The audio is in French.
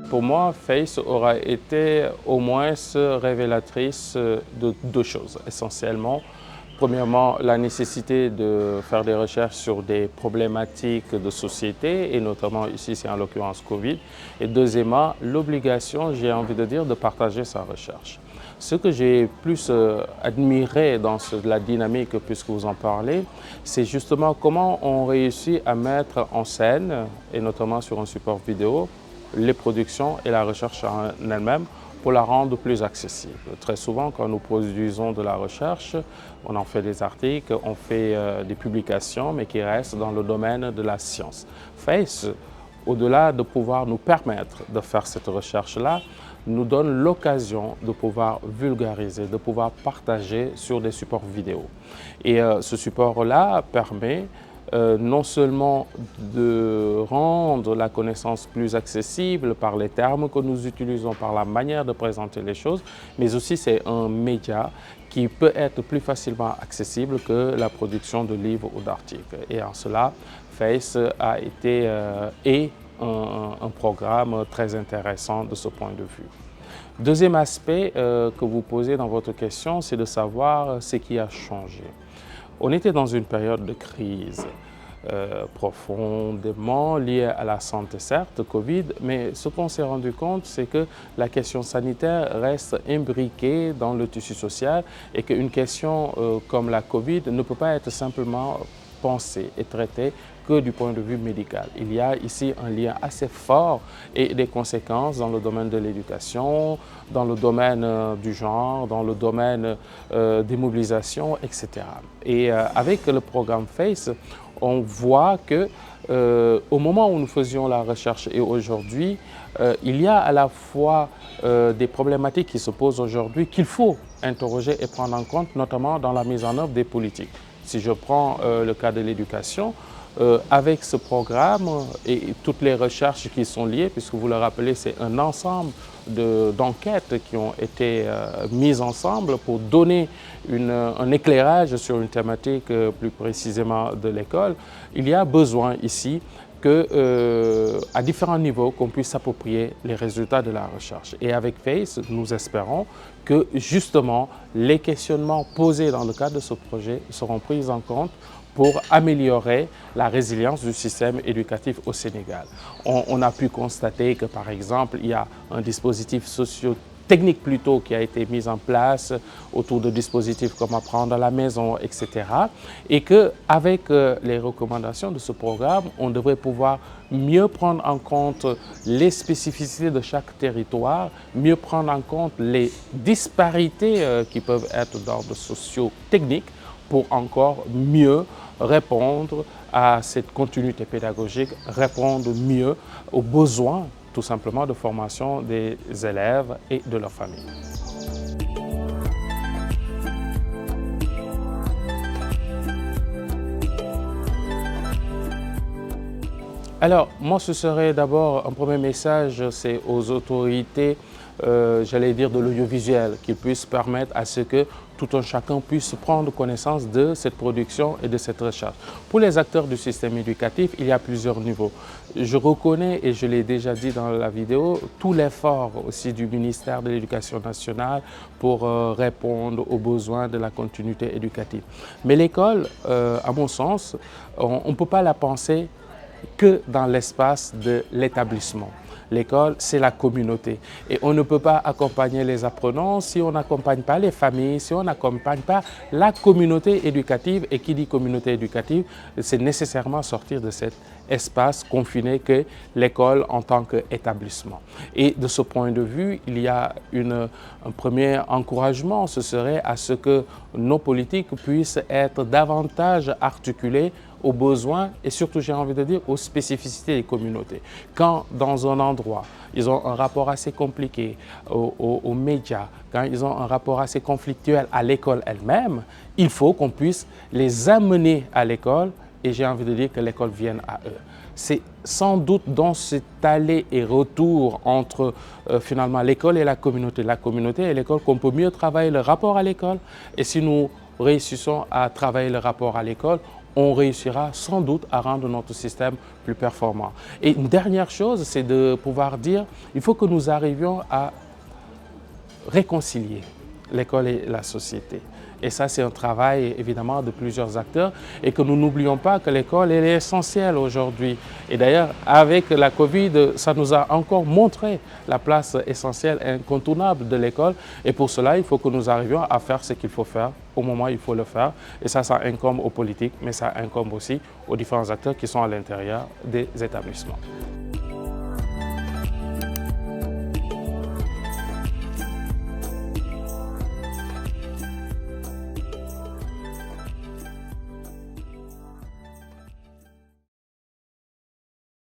Pour moi, Face aura été au moins révélatrice de deux choses essentiellement. Premièrement, la nécessité de faire des recherches sur des problématiques de société, et notamment ici c'est en l'occurrence Covid. Et deuxièmement, l'obligation, j'ai envie de dire, de partager sa recherche. Ce que j'ai plus admiré dans la dynamique, puisque vous en parlez, c'est justement comment on réussit à mettre en scène, et notamment sur un support vidéo, les productions et la recherche en elle-même pour la rendre plus accessible. Très souvent, quand nous produisons de la recherche, on en fait des articles, on fait des publications, mais qui restent dans le domaine de la science. Face, au-delà de pouvoir nous permettre de faire cette recherche-là, nous donne l'occasion de pouvoir vulgariser, de pouvoir partager sur des supports vidéo. Et ce support-là permet non seulement de rendre la connaissance plus accessible par les termes que nous utilisons, par la manière de présenter les choses, mais aussi c'est un média qui peut être plus facilement accessible que la production de livres ou d'articles. Et en cela, Face a été un programme très intéressant de ce point de vue. Deuxième aspect que vous posez dans votre question, c'est de savoir ce qui a changé. On était dans une période de crise profondément liée à la santé, certes, Covid, mais ce qu'on s'est rendu compte, c'est que la question sanitaire reste imbriquée dans le tissu social et qu'une question comme la Covid ne peut pas être simplement pensée et traitée que du point de vue médical. Il y a ici un lien assez fort et des conséquences dans le domaine de l'éducation, dans le domaine du genre, dans le domaine des mobilisations, etc. Et avec le programme FACE, on voit que au moment où nous faisions la recherche et aujourd'hui, il y a à la fois des problématiques qui se posent aujourd'hui qu'il faut interroger et prendre en compte, notamment dans la mise en œuvre des politiques. Si je prends le cas de l'éducation, avec ce programme et toutes les recherches qui sont liées, puisque vous le rappelez, c'est un ensemble d'enquêtes qui ont été mises ensemble pour donner un éclairage sur une thématique plus précisément de l'école. Il y a besoin ici qu'à différents niveaux, qu'on puisse s'approprier les résultats de la recherche. Et avec FACE, nous espérons que justement les questionnements posés dans le cadre de ce projet seront pris en compte pour améliorer la résilience du système éducatif au Sénégal. On a pu constater que, par exemple, il y a un dispositif socio-technique plutôt qui a été mis en place autour de dispositifs comme apprendre à la maison, etc. Et qu'avec les recommandations de ce programme, on devrait pouvoir mieux prendre en compte les spécificités de chaque territoire, mieux prendre en compte les disparités qui peuvent être d'ordre socio-technique, pour encore mieux répondre à cette continuité pédagogique, répondre mieux aux besoins tout simplement de formation des élèves et de leurs familles. Alors, moi, ce serait d'abord un premier message, c'est aux autorités, j'allais dire de l'audiovisuel, qui puissent permettre à ce que tout un chacun puisse prendre connaissance de cette production et de cette recherche. Pour les acteurs du système éducatif, il y a plusieurs niveaux. Je reconnais, et je l'ai déjà dit dans la vidéo, tout l'effort aussi du ministère de l'Éducation nationale pour répondre aux besoins de la continuité éducative. Mais l'école, à mon sens, on ne peut pas la penser que dans l'espace de l'établissement. L'école, c'est la communauté. Et on ne peut pas accompagner les apprenants si on n'accompagne pas les familles, si on n'accompagne pas la communauté éducative. Et qui dit communauté éducative, c'est nécessairement sortir de cet espace confiné qu'est l'école en tant qu'établissement. Et de ce point de vue, il y a un premier encouragement, ce serait à ce que nos politiques puissent être davantage articulées aux besoins et surtout, j'ai envie de dire, aux spécificités des communautés. Quand dans un endroit, ils ont un rapport assez compliqué aux médias, quand ils ont un rapport assez conflictuel à l'école elle-même, il faut qu'on puisse les amener à l'école et j'ai envie de dire que l'école vienne à eux. C'est sans doute dans cet aller et retour entre finalement l'école et la communauté et l'école qu'on peut mieux travailler le rapport à l'école. Et si nous réussissons à travailler le rapport à l'école, on réussira sans doute à rendre notre système plus performant. Et une dernière chose, c'est de pouvoir dire, il faut que nous arrivions à réconcilier l'école et la société. Et ça, c'est un travail évidemment de plusieurs acteurs et que nous n'oublions pas que l'école est essentielle aujourd'hui. Et d'ailleurs, avec la Covid, ça nous a encore montré la place essentielle, incontournable de l'école. Et pour cela, il faut que nous arrivions à faire ce qu'il faut faire au moment où il faut le faire. Et ça incombe aux politiques, mais ça incombe aussi aux différents acteurs qui sont à l'intérieur des établissements.